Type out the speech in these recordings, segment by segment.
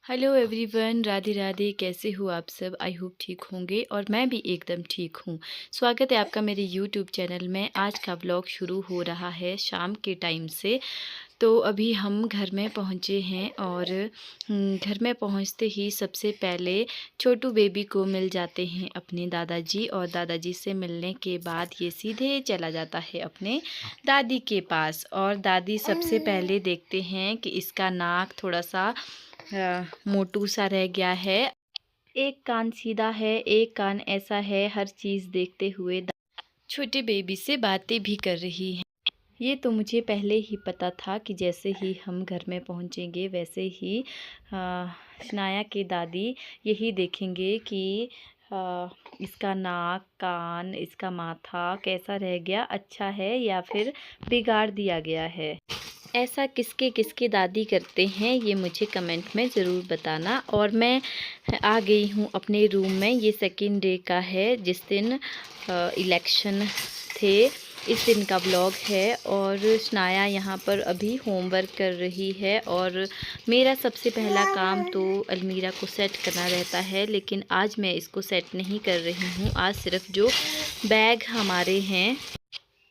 Hello everyone, Radhe Radhe. कैसे हो आप सब? आई होप ठीक होंगे और मैं भी एकदम ठीक हूँ। स्वागत है आपका मेरे यूट्यूब चैनल में। आज का व्लॉग शुरू हो रहा है शाम के टाइम से। तो अभी हम घर में पहुँचे हैं और घर में पहुँचते ही सबसे पहले छोटू बेबी को मिल जाते हैं अपने दादाजी, और दादाजी से मिलने के बाद ये सीधे चला जाता है अपने दादी के पास। और दादी सबसे पहले देखते हैं कि इसका नाक थोड़ा सा मोटू सा रह गया है। एक कान सीधा है, एक कान ऐसा है। हर चीज़ देखते हुए छोटे बेबी से बातें भी कर रही हैं। ये तो मुझे पहले ही पता था कि जैसे ही हम घर में पहुंचेंगे वैसे ही शनाया के दादी यही देखेंगे कि इसका नाक, कान, इसका माथा कैसा रह गया, अच्छा है या फिर बिगाड़ दिया गया है। ऐसा किसके किसके दादी करते हैं ये मुझे कमेंट में ज़रूर बताना। और मैं आ गई हूँ अपने रूम में। ये सेकंड डे का है जिस दिन इलेक्शन थे, इस दिन का व्लॉग है। और शनाया यहाँ पर अभी होमवर्क कर रही है और मेरा सबसे पहला काम तो अलमीरा को सेट करना रहता है, लेकिन आज मैं इसको सेट नहीं कर रही हूँ। आज सिर्फ जो बैग हमारे हैं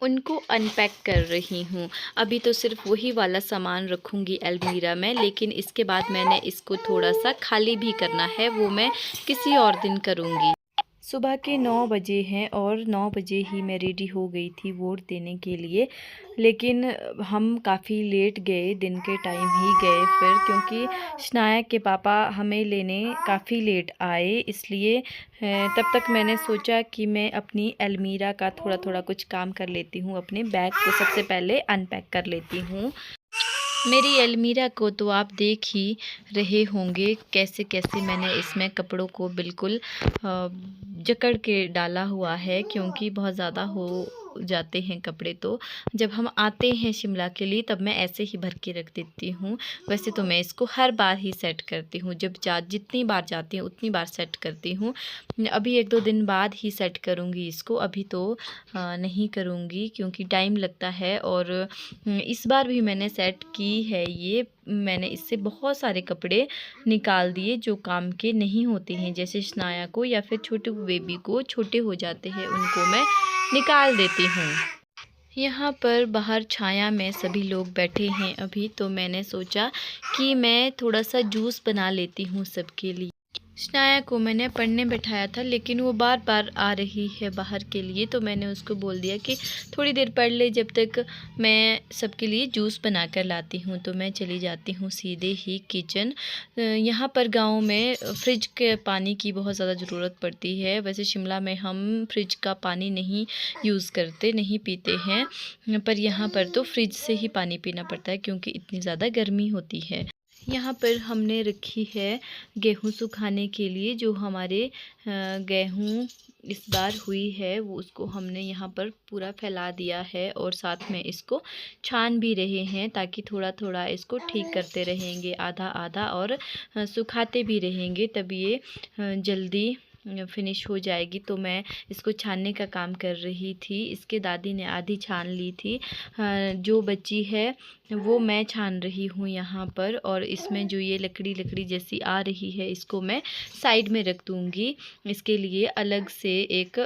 उनको अनपैक कर रही हूँ। अभी तो सिर्फ वही वाला सामान रखूँगी अलमीरा में, लेकिन इसके बाद मैंने इसको थोड़ा सा खाली भी करना है, वो मैं किसी और दिन करूँगी। सुबह के 9 बजे हैं और 9 बजे ही मैं रेडी हो गई थी वोट देने के लिए। लेकिन हम काफ़ी लेट गए, दिन के टाइम ही गए फिर, क्योंकि शनाया के पापा हमें लेने काफ़ी लेट आए। इसलिए तब तक मैंने सोचा कि मैं अपनी अलमीरा का थोड़ा थोड़ा कुछ काम कर लेती हूँ। अपने बैग को सबसे पहले अनपैक कर लेती हूँ। मेरी अलमीरा को तो आप देख ही रहे होंगे कैसे कैसे मैंने इसमें कपड़ों को बिल्कुल जकड़ के डाला हुआ है, क्योंकि बहुत ज़्यादा हो जाते हैं कपड़े। तो जब हम आते हैं शिमला के लिए तब मैं ऐसे ही भर के रख देती हूँ। वैसे तो मैं इसको हर बार ही सेट करती हूँ, जब जितनी बार जाती हूँ उतनी बार सेट करती हूँ। अभी 1-2 दिन बाद ही सेट करूँगी इसको, अभी तो नहीं करूँगी क्योंकि टाइम लगता है। और इस बार भी मैंने सेट की है ये। मैंने इससे बहुत सारे कपड़े निकाल दिए जो काम के नहीं होते हैं, जैसे शनाया को या फिर छोटे बेबी को छोटे हो जाते हैं उनको मैं निकाल देती हूँ। यहाँ पर बाहर छाया में सभी लोग बैठे हैं अभी, तो मैंने सोचा कि मैं थोड़ा सा जूस बना लेती हूँ सबके लिए। शनाया को मैंने पढ़ने बैठाया था, लेकिन वो बार बार आ रही है बाहर के लिए, तो मैंने उसको बोल दिया कि थोड़ी देर पढ़ ले जब तक मैं सबके लिए जूस बना कर लाती हूँ। तो मैं चली जाती हूँ सीधे ही किचन। यहाँ पर गांव में फ्रिज के पानी की बहुत ज़्यादा ज़रूरत पड़ती है। वैसे शिमला में हम फ्रिज का पानी नहीं यूज़ करते, नहीं पीते हैं, पर यहाँ पर तो फ्रिज से ही पानी पीना पड़ता है क्योंकि इतनी ज़्यादा गर्मी होती है। यहाँ पर हमने रखी है गेहूँ सुखाने के लिए। जो हमारे गेहूँ इस बार हुई है वो उसको हमने यहाँ पर पूरा फैला दिया है, और साथ में इसको छान भी रहे हैं ताकि थोड़ा थोड़ा इसको ठीक करते रहेंगे, आधा आधा, और सुखाते भी रहेंगे, तब ये जल्दी फिनिश हो जाएगी। तो मैं इसको छानने का काम कर रही थी। इसके दादी ने आधी छान ली थी, जो बची है वो मैं छान रही हूँ यहाँ पर। और इसमें जो ये लकड़ी जैसी आ रही है इसको मैं साइड में रख दूँगी। इसके लिए अलग से एक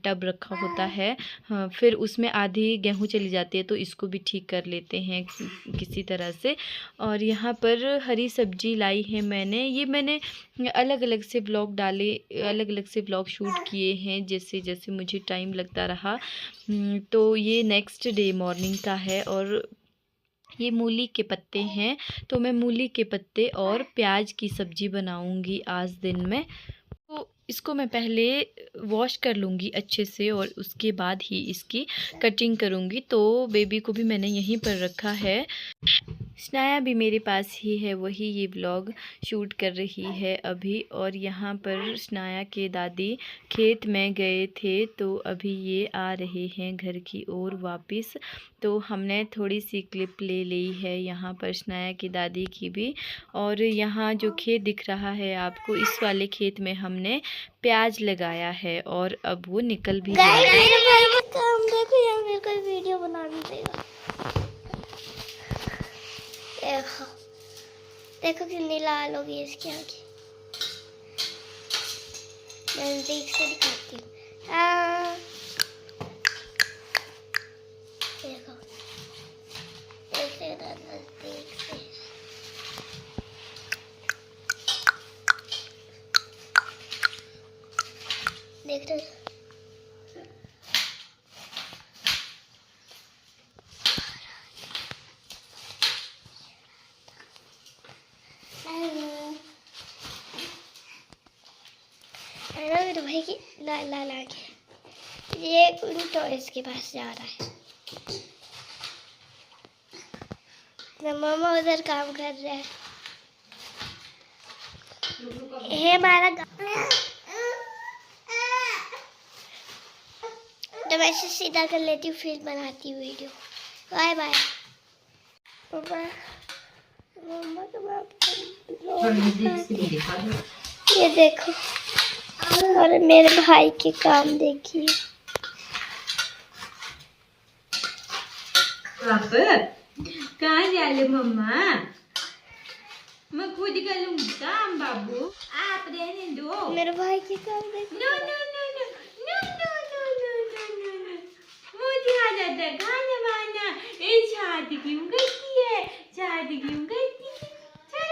टब रखा होता है, फिर उसमें आधी गेहूँ चली जाती है तो इसको भी ठीक कर लेते हैं किसी तरह से। और यहाँ पर हरी सब्जी लाई है मैंने। ये मैंने अलग अलग से ब्लॉग डाले, अलग अलग से ब्लॉग शूट किए हैं जैसे जैसे मुझे टाइम लगता रहा। तो ये नेक्स्ट डे मॉर्निंग का है। और ये मूली के पत्ते हैं, तो मैं मूली के पत्ते और प्याज की सब्ज़ी बनाऊंगी आज दिन में। तो इसको मैं पहले वॉश कर लूँगी अच्छे से और उसके बाद ही इसकी कटिंग करूँगी। तो बेबी को भी मैंने यहीं पर रखा है। शनाया भी मेरे पास ही है, वही ये व्लॉग शूट कर रही है अभी। और यहाँ पर शनाया के दादी खेत में गए थे, तो अभी ये आ रहे हैं घर की ओर वापस। तो हमने थोड़ी सी क्लिप ले ली है यहाँ पर शनाया की दादी की भी। और यहाँ जो खेत दिख रहा है आपको, इस वाले खेत में हमने प्याज लगाया है और अब वो निकल भी रहा है। देखो यार, मेरे को वीडियो बनानी पड़ेगा। देखो कितनी लाल हो गई इसकी आंखें। नजदीक से दिखाती हूँ। देखो ऐसे नजदीक से। देख रहे मेरे भाई की लाल लाल आंखें। ये उन टॉयज के पास जा रहा है। तो मामा उधर काम कर रहे हैं। ये हमारा तो मैं इसे सीधा कर लेती हूँ, फिर बनाती हूँ वीडियो। Bye bye. मम्मा तो ये देखो, और मेरे भाई के काम देखिए। कहाँ जा रहे मम्मा? मैं खुद कर लूंगी काम बाबू, आप रहने दो। मेरे भाई के काम देखो। No no no no no no no no no no no, मुझे आ जाता है खाना वाना। ये शादी क्यों करती है? शादी क्यों करती है? चल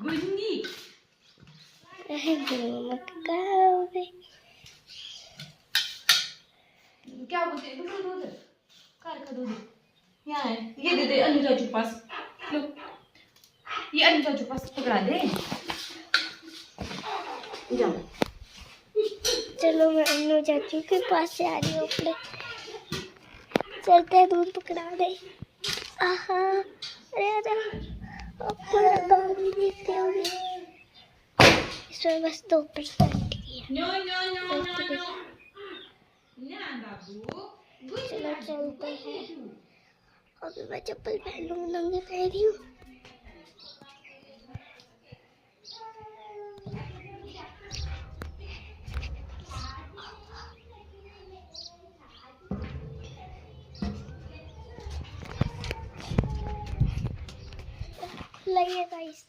गुंगी। मम्मा का काम है। क्या बोलते हैं? दूध कार का दूध यहाँ है, ये दे दे अनुजा के पास। लो ये अनुजा के पास पकड़ा दे। जाओ चलो मैं अन्नू चाचू के पास से आ रही हूँ अपने। चलते हैं दूध पकड़ा दे। आहा अरे पूरा गाँव भी देखते होंगे। इसमें बस 2% ही है। No no no no no ना बाबू। चलो चलते हैं। अभी मैं चप्पल पहन लूँगी, नंगे पैर ही हूँ। खुला ही है गाइस।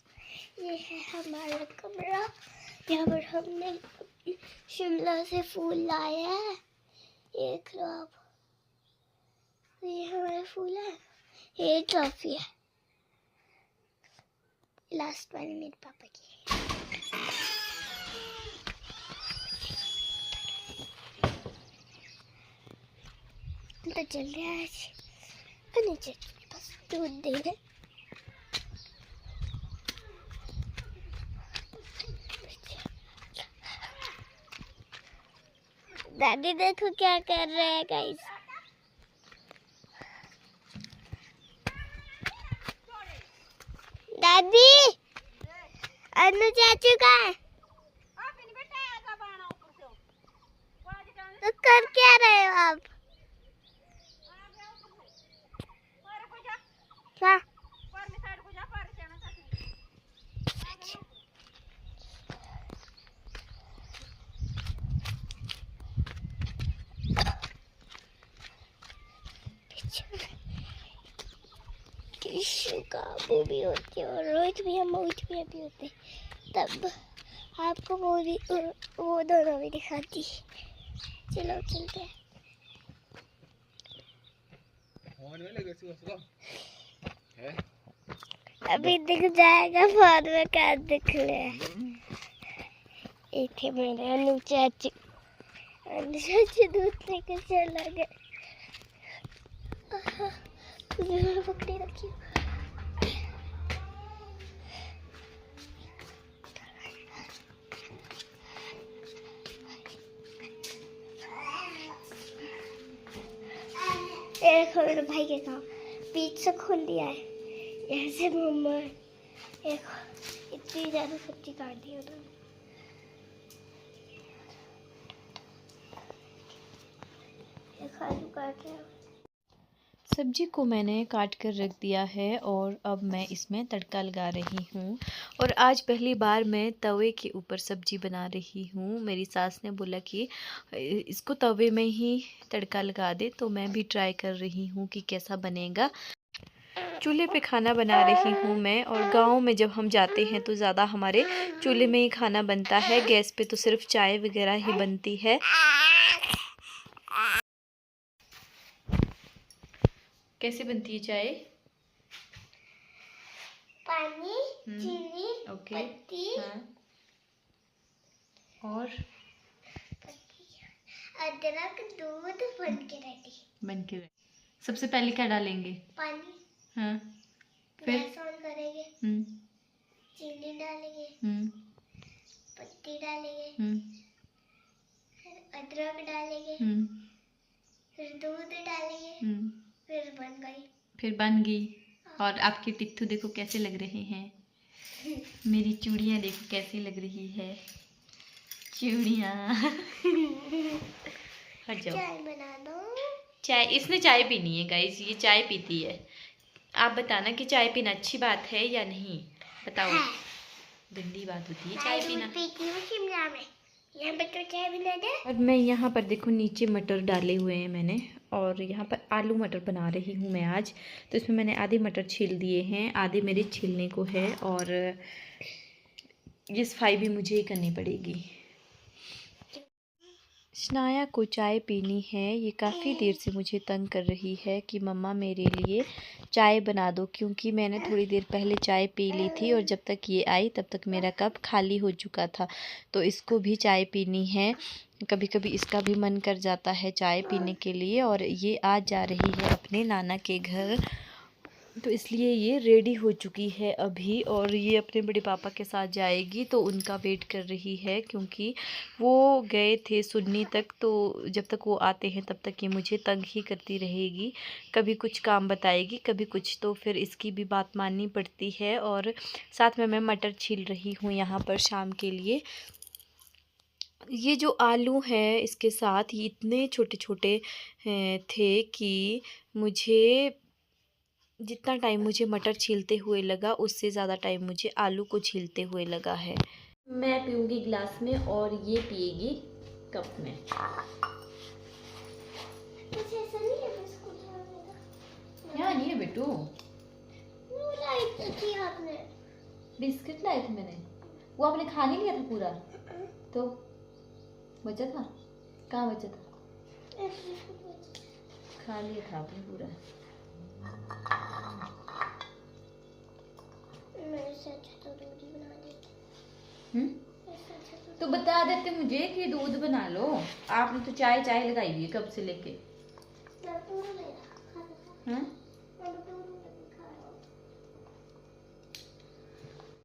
ये है हमारा कमरा। यहाँ पर हमने शिमला से फूल लाए हैं। ये देखो आप, ये हमारे फूल है। ये ट्रॉफी है, लास्ट वाली मेरे पापा की। तो चल रहे हैं आज नीचे बस दूध दे रहे। दादी देखो क्या कर रहे हैं गाइस। दादी अनु चाचू का है? तो कर क्या रहे हो आप? क्या? किशु का वो भी होती है और रोहित भी होते हैं। तब आपको वो दोनों भी दिखाती। चलो चलते हैं। अभी दिख जाएगा फोन में, क्या दिख रहा है। एक थे मेरे अनु चाचू दूध लेकर चला गया। पकड़ी रखी। देखो मेरे भाई के काम बीच से खोल दिया है। यहाँ से मम्मा देखो इतनी ज्यादा सब्जी काट दी उन्होंने। आलू काट रहे हैं। सब्जी को मैंने काट कर रख दिया है और अब मैं इसमें तड़का लगा रही हूँ। और आज पहली बार मैं तवे के ऊपर सब्जी बना रही हूँ। मेरी सास ने बोला कि इसको तवे में ही तड़का लगा दे, तो मैं भी ट्राई कर रही हूँ कि कैसा बनेगा। चूल्हे पे खाना बना रही हूँ मैं। और गांव में जब हम जाते हैं तो ज़्यादा हमारे चूल्हे में ही खाना बनता है, गैस पे तो सिर्फ चाय वगैरह ही बनती है। कैसे बनती है चाय? पानी, चीनी, ओके। पत्ती, हाँ। और अदरक, दूध बन के रेडी। सबसे पहले क्या डालेंगे? पानी। हाँ। गैस ऑन करेंगे। हम्म। चीनी डालेंगे। पत्ती डालेंगे। फिर अदरक डालेंगे। फिर दूध डालेंगे। फिर बन गई। और आपके टिट्ठू देखो कैसे लग रहे हैं। मेरी चूड़ियाँ देखो कैसी लग रही है। चूड़ियाँ। हट जाओ। चाय बना दो। चाय, इसने चाय पीनी है गाइस, ये चाय पीती है। आप बताना कि चाय पीना अच्छी बात है या नहीं, बताओ। हाँ। गंदी बात होती है चाय पीना। पीती हूँ शिमला में। यहाँ पे तो चाय बना दे। और मैं यहाँ पर देखो नीचे मटर डाले हुए हैं मैंने, और यहाँ पर आलू मटर बना रही हूँ मैं आज। तो इसमें मैंने आधे मटर छील दिए हैं, आधे मेरे छीलने को है, और ये सफाई भी मुझे ही करनी पड़ेगी। शनाया को चाय पीनी है, ये काफ़ी देर से मुझे तंग कर रही है कि मम्मा मेरे लिए चाय बना दो, क्योंकि मैंने थोड़ी देर पहले चाय पी ली थी और जब तक ये आई तब तक मेरा कप खाली हो चुका था। तो इसको भी चाय पीनी है, कभी कभी इसका भी मन कर जाता है चाय पीने के लिए। और ये आज जा रही है अपने नाना के घर, तो इसलिए ये रेडी हो चुकी है अभी, और ये अपने बड़े पापा के साथ जाएगी। तो उनका वेट कर रही है, क्योंकि वो गए थे सुन्नी तक, तो जब तक वो आते हैं तब तक ये मुझे तंग ही करती रहेगी। कभी कुछ काम बताएगी, कभी कुछ, तो फिर इसकी भी बात माननी पड़ती है। और साथ में मैं मटर छील रही हूँ यहाँ पर शाम के लिए। ये जो आलू है इसके साथ ये इतने छोटे छोटे थे कि मुझे जितना टाइम मुझे मटर छीलते हुए लगा उससे ज़्यादा टाइम मुझे आलू को छीलते हुए लगा है। मैं पीऊँगी गिलास में और ये पिएगी कप में। कुछ ऐसा नहीं है बिस्कुट वगैरह? क्या नहीं है बेटू? वो लाई तो थी आपने। बिस्किट लाए थे मैंने, वो आपने खा नहीं लिया था पूरा? तो बचा था? कहाँ बचा था? खा लिया था आपने पूरा। मेरे से अच्छा तो दूध ही बना देते। तो बता देते मुझे कि दूध बना लो। आपने तो चाय चाय लगाई हुई है कब से लेके। मैं पूरा ले रहा। हाँ?